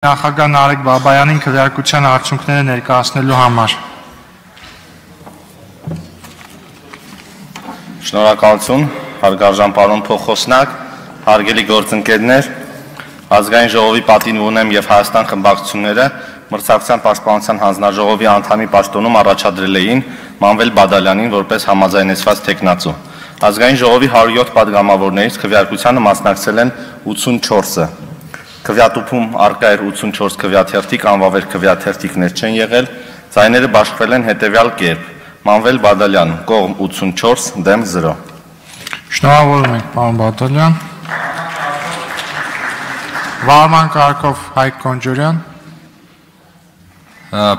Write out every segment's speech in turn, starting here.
Նախագահ Նարեկ Բաբայանին քվեարկության արդյունքները ներկայացնելու համար։ Շնորհակալություն, հարգարժան պարոն փոխոսնակ, հարգելի գործընկերներ, Ազգային ժողովի պատիվ ունեմ եւ Հայաստան խմբակցությունները մրցակցության պաշտպանության հանձնաժողովի անդամի պաշտոնում առաջադրել էին Մանվել Բադալյանին որպես համաձայնեցված տեխնացու։ Ազգային ժողովի 107 պատգամավորներից քվեարկությանը մասնակցել են 84-ը։ Քվեատուփում արկա էր 84 քվեաթերթիկ, անվավեր քվեաթերթիկներ չեն եղել, ձայները բաշխվել են հետևյալ կերպ. Մանվել Բադալյան, կողմ 84, դեմ 0։ Շնորհավորում ենք, պարոն Բադալյան։ Վարման կարգով Հայկ Կոնջորյան։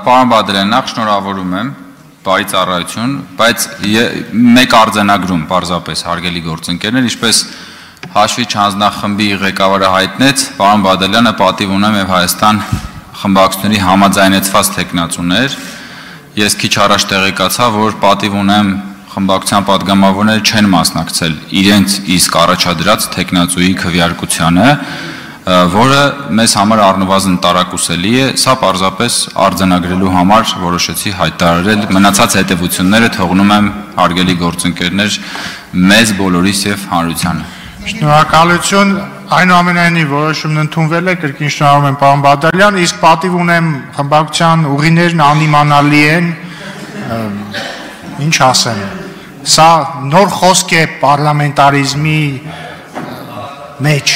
Պարոն Բադալյան, նախ շնորհավորում եմ, բարի ծառայություն, բայց մեկ արձանագրում պարզապես հարգելի գործընկերներ, ինչպես Հաշվի չանձնախմբի ղեկավարը հայտնեց, պարոն Բադալյանը պատիվ ունեմ եւ Հայաստան խմբակցությունների համաձայնեցված տեխնացուներ։ Ես քիչ առաջ տեղեկացա, որ պատիվ ունեմ խմբակցության պատգամավորները չեն մասնակցել իրենց իսկ առաջադրած տեխնացուի քվեարկությանը, որը մեզ համար առնվազն տարակուսելի է, սա պարզապես արձանագրելու համար որոշեցի հայտարարել, մնացած հետևությունները թողնում եմ հարգելի գործընկերներ մեզ բոլորիս եւ հանրությանը։ Շնորհակալություն, այնուամենայնիվ որոշումն ընդունվել է, կրկին շնորհավորում եմ պարոն Բադալյան, իսկ պատիվ ունեմ խմբակցության ուղիներն անիմանալի են, ինչ ասեմ, սա նոր խոսք է պարլամենտարիզմի մեջ։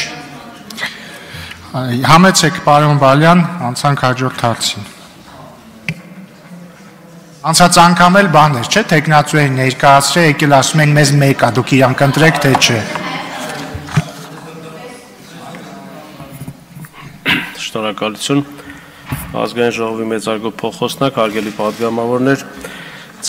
Համեցեք պարոն Բալյան, անցանք հաջորդ հարցին։ Անցած անգամ էլ բան էր, չէ՞, տեխնացու են ներկայացրել, եկել ասում են մեզ մեկա, դուք իրանք ընտրեք, թե չէ։ Շնորհակալություն, Ազգային ժողովի մեծարգո փոխոսնակ, հարգելի պատգամավորներ,